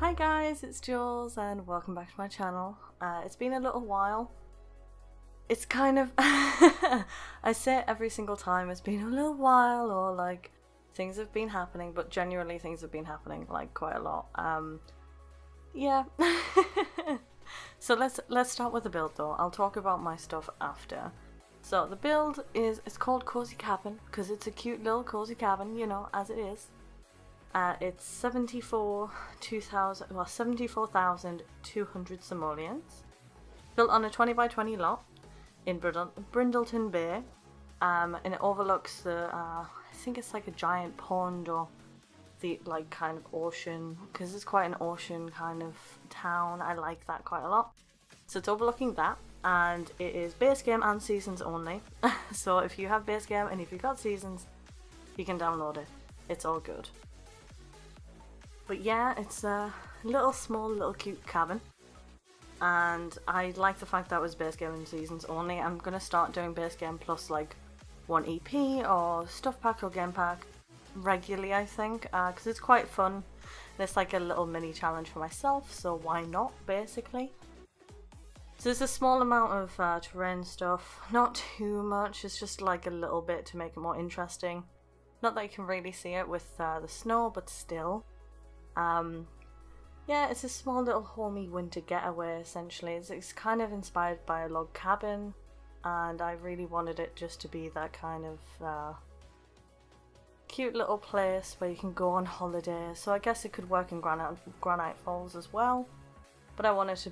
Hi guys, it's Jules and welcome back to my channel. It's been a little while. It's kind of, I say it every single time, it's been a little while, or like things have been happening, but genuinely things have been happening like quite a lot. Yeah. So let's start with the build though. I'll talk about my stuff after. So the build it's called Cozy Cabin because it's a cute little cozy cabin, you know, as it is. It's 74,200 simoleons, built on a 20 by 20 lot in Brindleton Bay, and it overlooks the, I think it's like a giant pond or the like kind of ocean, because it's quite an ocean kind of town. I like that quite a lot. So it's overlooking that, and it is base game and seasons only. So if you have base game and if you've got seasons, you can download it. It's all good. But yeah, it's a small little cute cabin, and I like the fact that it was base game and seasons only. I'm gonna start doing base game plus like one EP or stuff pack or game pack regularly, I think, because it's quite fun and it's like a little mini challenge for myself, so why not, basically. So there's a small amount of terrain stuff, not too much, it's just like a little bit to make it more interesting. Not that you can really see it with the snow, but still. Yeah, it's a small little homey winter getaway essentially. It's kind of inspired by a log cabin, and I really wanted it just to be that kind of cute little place where you can go on holiday. So I guess it could work in Granite Falls as well, but I wanted to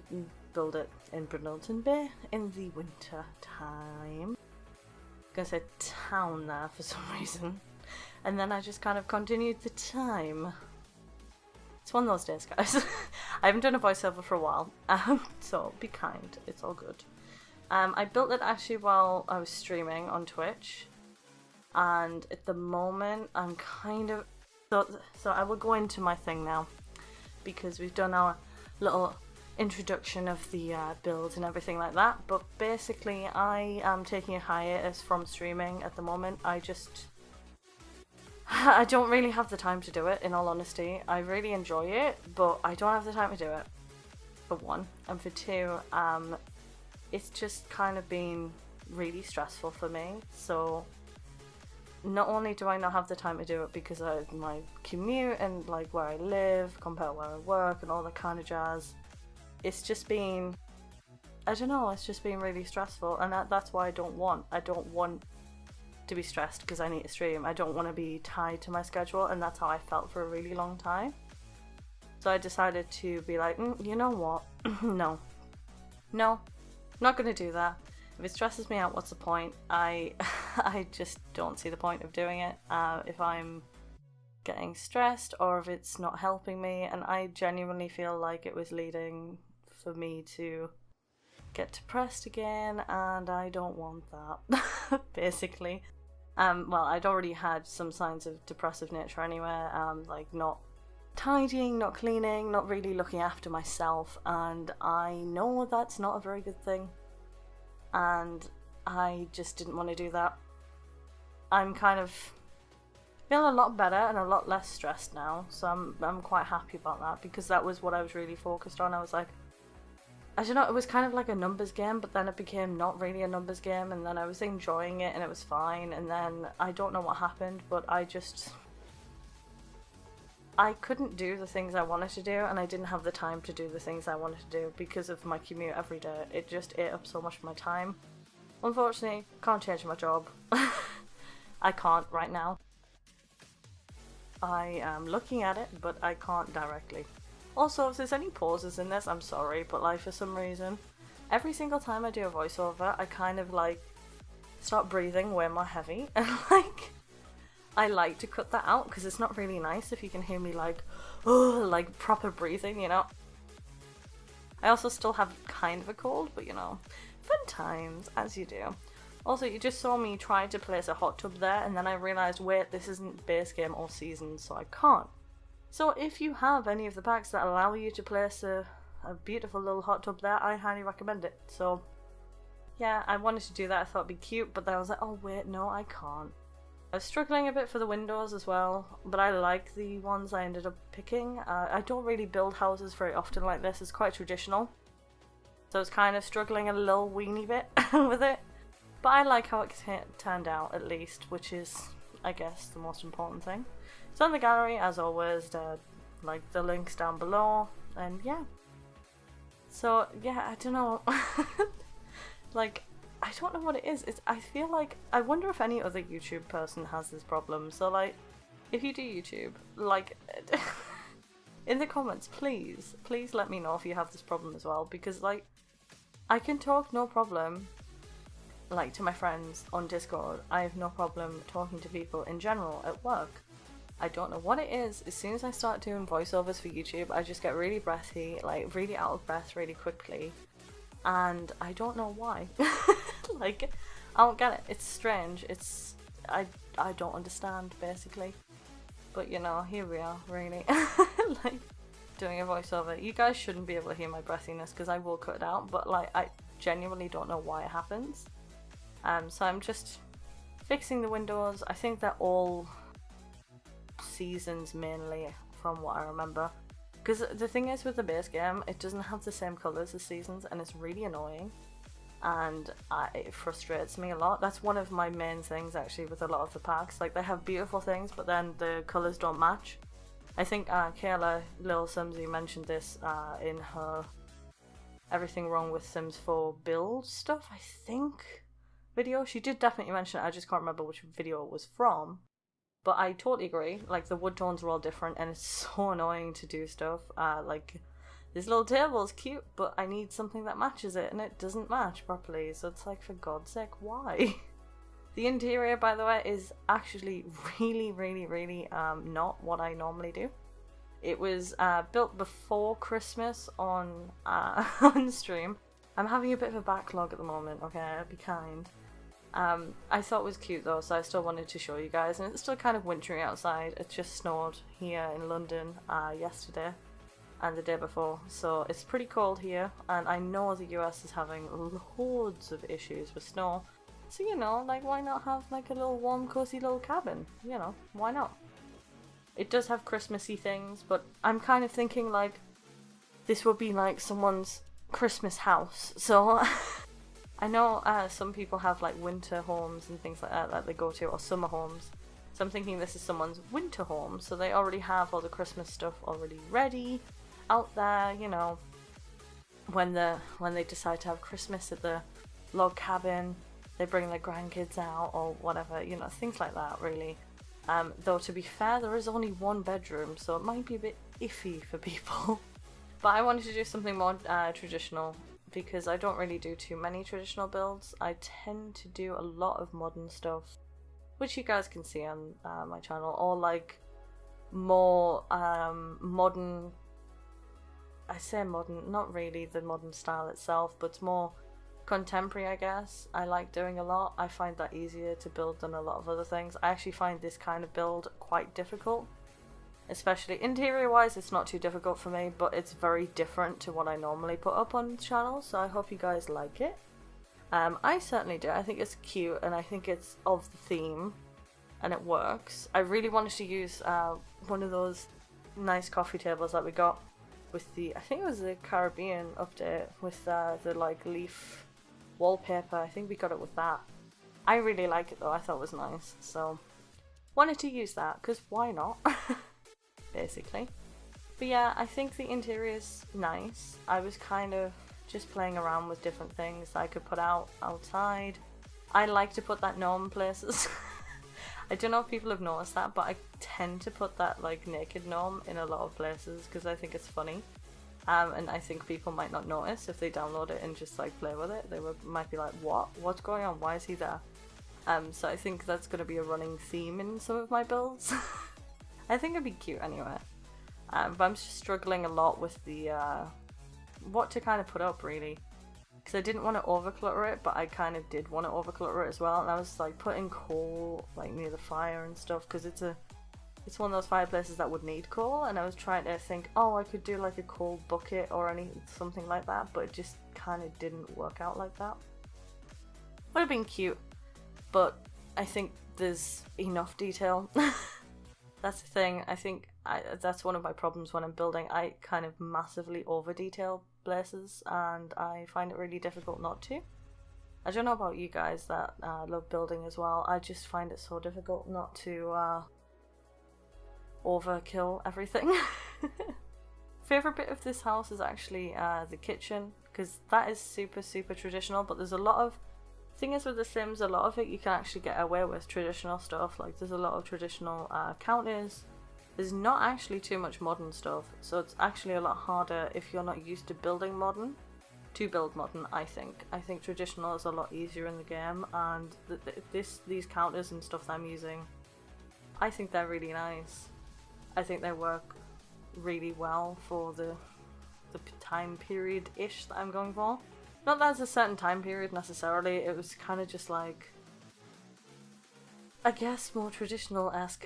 build it in Brindleton Bay in the winter time. I'm gonna say town there for some reason, and then I just kind of continued the time. It's one of those days, guys. I haven't done a voiceover for a while, so be kind, it's all good. I built it actually while I was streaming on Twitch, and at the moment I'm kind of... So I will go into my thing now, because we've done our little introduction of the build and everything like that, but basically I am taking a hiatus from streaming at the moment. I don't really have the time to do it, in all honesty. I really enjoy it, but I don't have the time to do it, for one. And for two, it's just kind of been really stressful for me. So not only do I not have the time to do it because of my commute and like where I live compared to where I work and all that kind of jazz, it's just been, I don't know, it's just been really stressful, and that's why I don't want to be stressed because I need to stream. I don't want to be tied to my schedule, and that's how I felt for a really long time. So I decided to be like, you know what, no, I'm not gonna do that. If it stresses me out, what's the point? I just don't see the point of doing it if I'm getting stressed or if it's not helping me, and I genuinely feel like it was leading for me to get depressed again, and I don't want that. Basically. Well, I'd already had some signs of depressive nature anyway, like not tidying, not cleaning, not really looking after myself, and I know that's not a very good thing, and I just didn't want to do that. I'm kind of feeling a lot better and a lot less stressed now, so I'm quite happy about that, because that was what I was really focused on. I was like, I don't know, it was kind of like a numbers game, but then it became not really a numbers game, and then I was enjoying it and it was fine, and then I don't know what happened, but I couldn't do the things I wanted to do, and I didn't have the time to do the things I wanted to do because of my commute every day. It just ate up so much of my time. Unfortunately, can't change my job. I can't right now. I am looking at it, but I can't directly. Also, if there's any pauses in this, I'm sorry, but like for some reason, every single time I do a voiceover, I kind of like start breathing way more heavy, and like I like to cut that out because it's not really nice if you can hear me like, oh, like proper breathing, you know. I also still have kind of a cold, but you know, fun times, as you do. Also, you just saw me try to place a hot tub there, and then I realised, wait, this isn't base game or seasons, so I can't. So if you have any of the packs that allow you to place a beautiful little hot tub there, I highly recommend it. So yeah, I wanted to do that, I thought it'd be cute, but then I was like, oh wait, no, I can't. I was struggling a bit for the windows as well, but I like the ones I ended up picking. I don't really build houses very often like this, it's quite traditional. So I was kind of struggling a little weeny bit with it. But I like how it turned out, at least, which is, I guess, the most important thing. So in the gallery, as always, like the links down below, and yeah. So yeah, I don't know. Like, I don't know what it is. I feel like, I wonder if any other YouTube person has this problem. So like, if you do YouTube, like, in the comments, please let me know if you have this problem as well. Because like, I can talk no problem, like, to my friends on Discord. I have no problem talking to people in general at work. I don't know what it is. As soon as I start doing voiceovers for YouTube, I just get really breathy, like really out of breath really quickly. And I don't know why. Like, I don't get it. It's strange. I don't understand, basically. But you know, here we are, really. Like, doing a voiceover. You guys shouldn't be able to hear my breathiness because I will cut it out, but like, I genuinely don't know why it happens. So I'm just fixing the windows. I think they're all seasons mainly, from what I remember. Because the thing is with the base game, it doesn't have the same colours as seasons, and it's really annoying. And it frustrates me a lot. That's one of my main things actually with a lot of the packs. Like, they have beautiful things, but then the colours don't match. I think Kayla Lil Simsy mentioned this in her Everything Wrong with Sims 4 build stuff, I think, video. She did definitely mention it, I just can't remember which video it was from. But I totally agree, like, the wood tones are all different and it's so annoying to do stuff. Like, this little table is cute, but I need something that matches it and it doesn't match properly. So it's like, for God's sake, why? The interior, by the way, is actually really not what I normally do. It was built before Christmas on on stream. I'm having a bit of a backlog at the moment, okay, be kind. I thought it was cute though, so I still wanted to show you guys, and it's still kind of wintry outside. It just snowed here in London yesterday and the day before, so it's pretty cold here, and I know the US is having loads of issues with snow. So, you know, like, why not have, like, a little warm, cozy little cabin? You know, why not? It does have Christmassy things, but I'm kind of thinking, like, this would be, like, someone's Christmas house. So, I know some people have, like, winter homes and things like that they go to, or summer homes. So I'm thinking this is someone's winter home, so they already have all the Christmas stuff already ready out there, you know, when they decide to have Christmas at the log cabin. They bring their grandkids out or whatever, you know, things like that, really. Though, to be fair, there is only one bedroom, so it might be a bit iffy for people. But I wanted to do something more traditional, because I don't really do too many traditional builds. I tend to do a lot of modern stuff, which you guys can see on my channel, or like more modern. I say modern, not really the modern style itself, but it's more contemporary, I guess. I like doing a lot. I find that easier to build than a lot of other things. I actually find this kind of build quite difficult, especially interior wise. It's not too difficult for me, but it's very different to what I normally put up on the channel, so I hope you guys like it. I certainly do. I think it's cute and I think it's of the theme and it works. I really wanted to use one of those nice coffee tables that we got with the, I think it was the Caribbean update, with the like leaf wallpaper. I think we got it with that. I really like it though. I thought it was nice, so wanted to use that because why not? Basically. But yeah, I think the interior is nice. I was kind of just playing around with different things that I could put outside. I like to put that gnome places. I don't know if people have noticed that, but I tend to put that like naked gnome in a lot of places because I think it's funny. And I think people might not notice if they download it and just like play with it. They might be like, what's going on? Why is he there? So I think that's going to be a running theme in some of my builds. I think it'd be cute anyway. But I'm just struggling a lot with the what to kind of put up, really. Because I didn't want to overclutter it, but I kind of did want to overclutter it as well. And I was like putting coal like near the fire and stuff, because it's one of those fireplaces that would need coal. And I was trying to think, oh, I could do like a coal bucket or something like that, but it just kind of didn't work out like that. Would have been cute, but I think there's enough detail. That's the thing. I think that's one of my problems when I'm building. I kind of massively over detail places, and I find it really difficult not to. I don't know about you guys that love building as well. I just find it so difficult not to overkill everything. Favorite bit of this house is actually the kitchen, because that is super traditional, but there's a lot of thing is with The Sims, a lot of it you can actually get away with traditional stuff. Like there's a lot of traditional counters. There's not actually too much modern stuff, so it's actually a lot harder if you're not used to building modern to build modern. I think traditional is a lot easier in the game, and these counters and stuff that I'm using, I think they're really nice. I think they work really well for the time period ish that I'm going for. Not that it's a certain time period necessarily, it was kind of just like, I guess, more traditional-esque.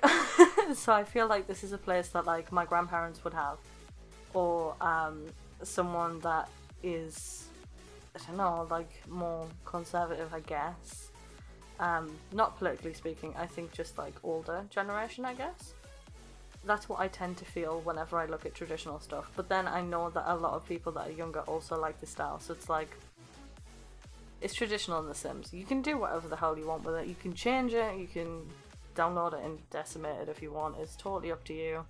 So I feel like this is a place that like my grandparents would have, or someone that is, I don't know, like more conservative, I guess. Not politically speaking, I think just like older generation, I guess. That's what I tend to feel whenever I look at traditional stuff. But then I know that a lot of people that are younger also like the style, so it's like, it's traditional in The Sims. You can do whatever the hell you want with it. You can change it, you can download it and decimate it if you want. It's totally up to you.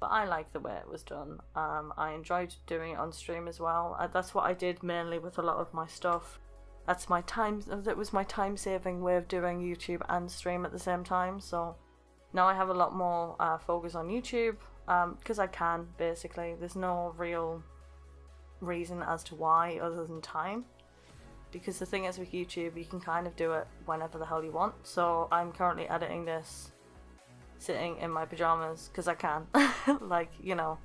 But I like the way it was done. I enjoyed doing it on stream as well. That's what I did mainly with a lot of my stuff. That was my time-saving way of doing YouTube and stream at the same time. So now I have a lot more focus on YouTube, because I can, basically. There's no real reason as to why other than time. Because the thing is with YouTube, you can kind of do it whenever the hell you want. So I'm currently editing this sitting in my pajamas, because I can. Like, you know,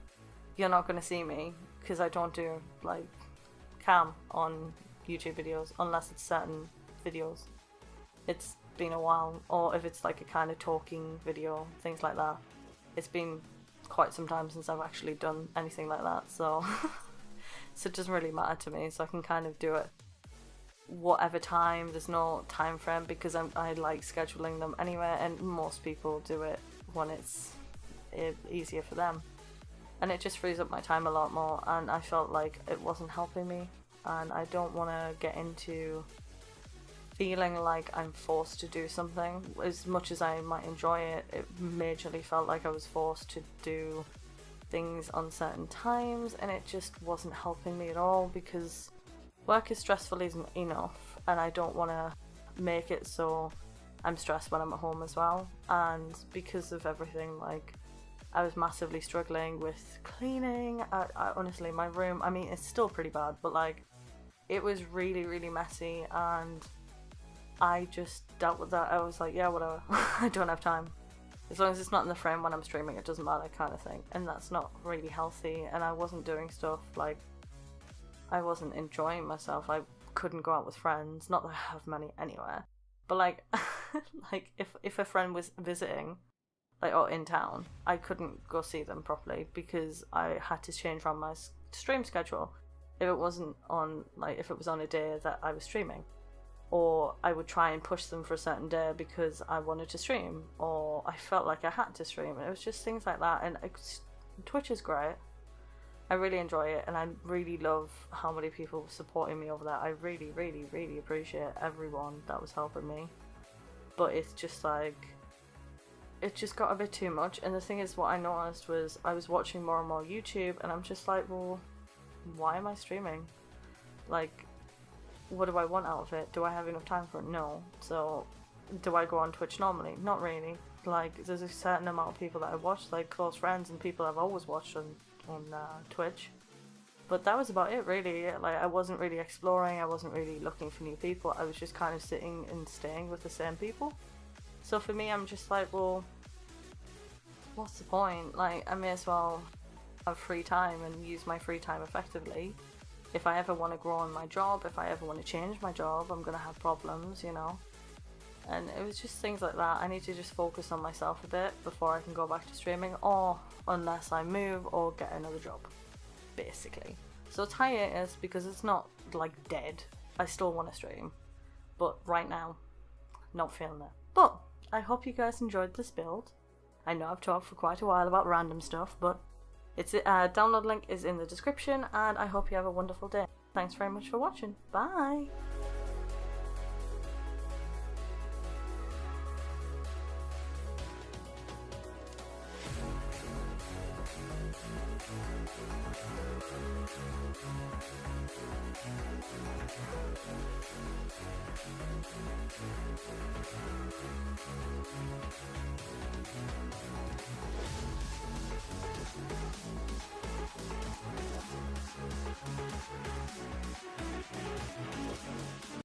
you're not going to see me, because I don't do, like, cam on YouTube videos, unless it's certain videos. It's been a while, or if it's like a kind of talking video, things like that. It's been quite some time since I've actually done anything like that, so so it doesn't really matter to me, so I can kind of do it whatever time. There's no time frame, because I like scheduling them anyway, and most people do it when it's easier for them, and it just frees up my time a lot more, and I felt like it wasn't helping me, and I don't want to get into feeling like I'm forced to do something. As much as I might enjoy it, it majorly felt like I was forced to do things on certain times, and it just wasn't helping me at all, because work is stressful isn't enough, and I don't want to make it so I'm stressed when I'm at home as well. And because of everything, like, I was massively struggling with cleaning. I honestly, my room, I mean, it's still pretty bad, but like, it was really messy, and I just dealt with that. I was like, yeah, whatever. I don't have time. As long as it's not in the frame when I'm streaming, it doesn't matter, kind of thing. And that's not really healthy, and I wasn't doing stuff, like, I wasn't enjoying myself. I couldn't go out with friends. Not that I have many anywhere. But like, like if a friend was visiting, like, or in town, I couldn't go see them properly, because I had to change around my stream schedule. If it wasn't on, like, if it was on a day that I was streaming. Or I would try and push them for a certain day because I wanted to stream, or I felt like I had to stream. It was just things like that, and Twitch is great. I really enjoy it, and I really love how many people were supporting me over that. I really appreciate everyone that was helping me. But it's just like, it just got a bit too much. And the thing is, what I noticed was I was watching more and more YouTube, and I'm just like, well, why am I streaming? Like, what do I want out of it? Do I have enough time for it? No. So, do I go on Twitch normally? Not really. Like, there's a certain amount of people that I watch, like close friends and people I've always watched on Twitch. But that was about it, really. Like, I wasn't really exploring, I wasn't really looking for new people. I was just kind of sitting and staying with the same people. So for me, I'm just like, well, what's the point? Like, I may as well have free time and use my free time effectively. If I ever want to grow in my job, if I ever want to change my job, I'm going to have problems, you know. And it was just things like that. I need to just focus on myself a bit before I can go back to streaming, or unless I move or get another job, basically. So it's hiatus because it's not like dead. I still want to stream, but right now, not feeling it. But I hope you guys enjoyed this build. I know I've talked for quite a while about random stuff, but its download link is in the description, and I hope you have a wonderful day. Thanks very much for watching. Bye!